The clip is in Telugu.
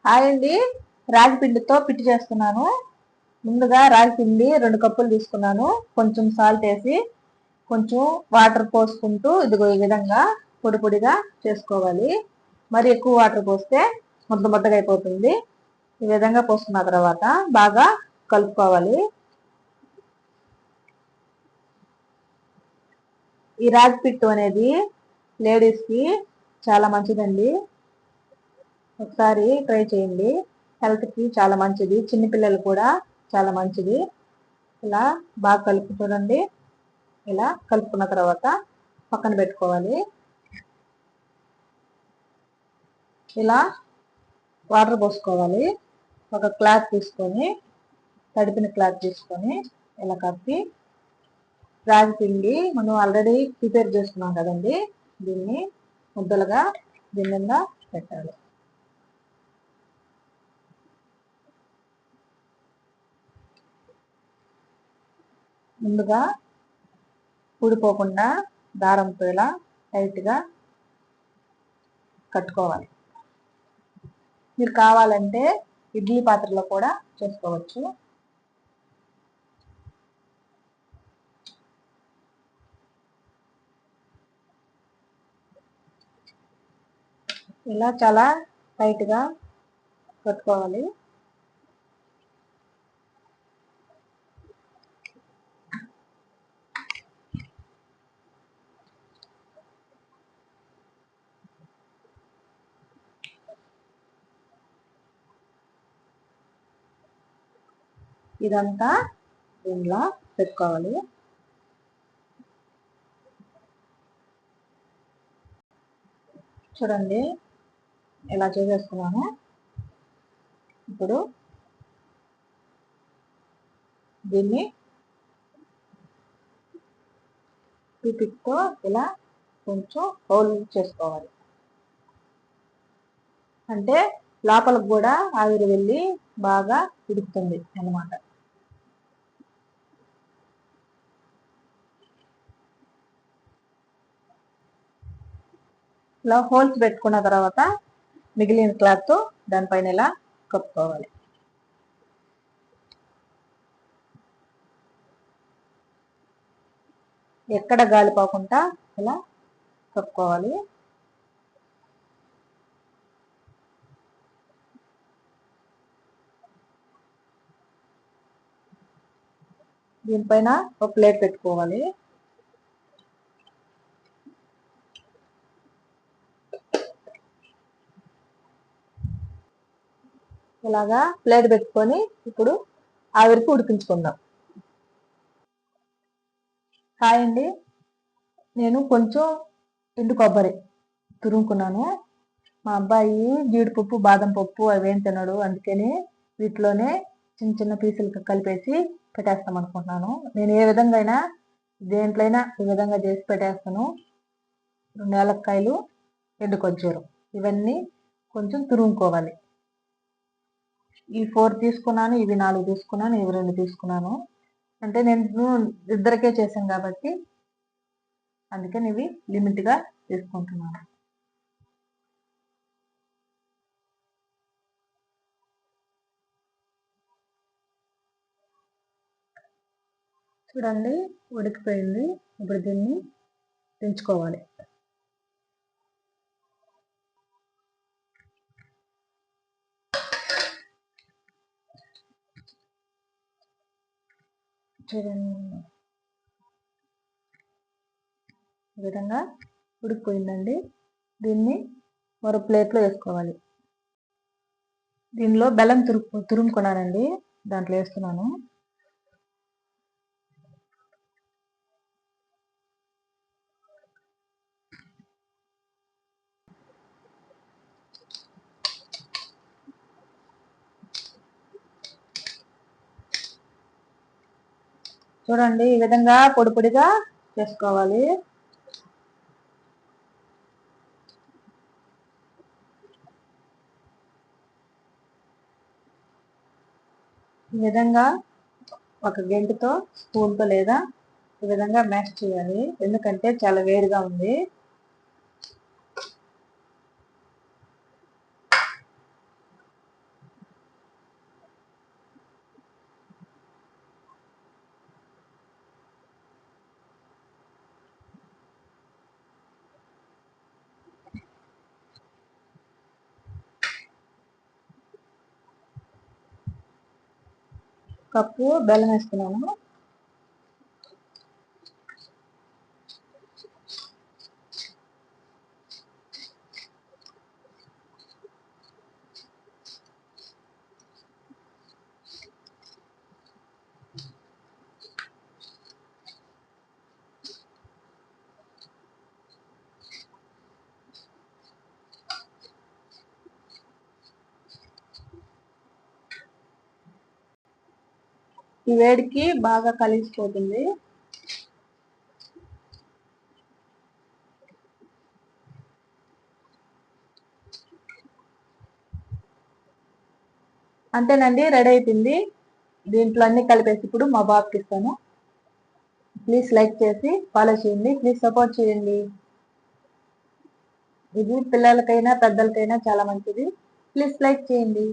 హాయ్ అండి. రాగి పిండితో పిట్టి చేస్తున్నాను. ముందుగా రాగి పిండి 2 కప్పులు తీసుకున్నాను. కొంచెం సాల్ట్ వేసి కొంచెం వాటర్ పోసుకుంటూ ఇదిగో ఈ విధంగా పొడి పొడిగా చేసుకోవాలి. మరి ఎక్కువ వాటర్ పోస్తే ముద్దగా అయిపోతుంది. ఈ విధంగా పోసుకున్న తర్వాత బాగా కలుపుకోవాలి. ఈ రాగి పిట్టు అనేది లేడీస్కి చాలా మంచిదండి. ఒకసారి ట్రై చేయండి. హెల్త్కి చాలా మంచిది. చిన్నపిల్లలు కూడా చాలా మంచిది. ఇలా బాగా కలుపు చూడండి. ఇలా కలుపుకున్న తర్వాత పక్కన పెట్టుకోవాలి. ఇలా వాటర్ పోసుకోవాలి. ఒక క్లాత్ తీసుకొని తడిపిన క్లాత్ తీసుకొని ఇలా కప్పి రాగి పిండి మనం ఆల్రెడీ ప్రిపేర్ చేసుకున్నాం కదండి, దీన్ని ముద్దలుగా దీని మీద పెట్టాలి. ముందుగా ఊడిపోకుండా దారంతో ఇలా టైట్గా కట్టుకోవాలి. మీరు కావాలంటే ఇడ్లీ పాత్రలో కూడా చేసుకోవచ్చు. ఇలా చాలా టైట్గా కట్టుకోవాలి. ఇదంతా దీనిలో పెట్టుకోవాలి. చూడండి ఇలా చేసేసుకున్నాను. ఇప్పుడు దీన్ని టూత్పిక్తో ఇలా కొంచెం హోల్ చేసుకోవాలి. అంటే లోపలకు కూడా ఆవిరి వెళ్ళి బాగా ఉడుకుతుంది అన్నమాట. ఇలా హోల్స్ పెట్టుకున్న తర్వాత మిగిలిన క్లాత్ దానిపైన ఇలా కప్పుకోవాలి. ఎక్కడ గాలి పోకుండా ఇలా కప్పుకోవాలి. దీనిపైన ఒక ప్లేట్ పెట్టుకోవాలి. ఇలాగా ప్లేట్ పెట్టుకొని ఇప్పుడు ఆవిరికి ఉడికించుకుందాం. హాయ్ అండి. నేను కొంచెం ఎండు కొబ్బరి తురుముకున్నాను. మా అబ్బాయి జీడిపప్పు బాదం పప్పు అవేం తినడు, అందుకని వీటిలోనే చిన్న చిన్న పీసులు కలిపేసి పెట్టేస్తాం అనుకుంటున్నాను. నేను ఏ విధంగా అయినా దేంట్లో అయినా ఈ విధంగా చేసి పెట్టేస్తాను. 2 ఏలక్కాయలు, ఎండు ఖర్జూరం ఇవన్నీ కొంచెం తురుముకోవాలి. ఈ 4 తీసుకున్నాను, ఇవి 4 తీసుకున్నాను, ఇవి 2 తీసుకున్నాను. అంటే నేను ఇద్దరికే చేశాను కాబట్టి అందుకని ఇవి లిమిట్గా తీసుకుంటున్నాను. చూడండి ఉడికిపోయింది. ఇప్పుడు దీన్ని దించుకోవాలి. చూడండి ఈ విధంగా ఉడికిపోయిందండి. దీన్ని మరో ప్లేట్లో వేసుకోవాలి. దీనిలో బెల్లం తురుముకున్నానండి, దాంట్లో వేస్తున్నాను. చూడండి ఈ విధంగా పొడి పొడిగా చేసుకోవాలి. ఈ విధంగా ఒక గెంటుతో స్పూన్తో లేదా ఈ విధంగా మ్యాష్ చేయాలి, ఎందుకంటే చాలా వేడిగా ఉంది. కప్పు బెల్లం వేస్తున్నాను. ఈ వేడికి బాగా కలిసిపోతుంది. అంతేనండి, రెడీ అయిపోయింది. దీంట్లో అన్ని కలిపేసి ఇప్పుడు మా బాబుకి ఇస్తాను. ప్లీజ్ లైక్ చేసి ఫాలో చేయండి, ప్లీజ్ సపోర్ట్ చేయండి. ఇది పిల్లలకైనా పెద్దలకైనా చాలా మంచిది. ప్లీజ్ లైక్ చేయండి.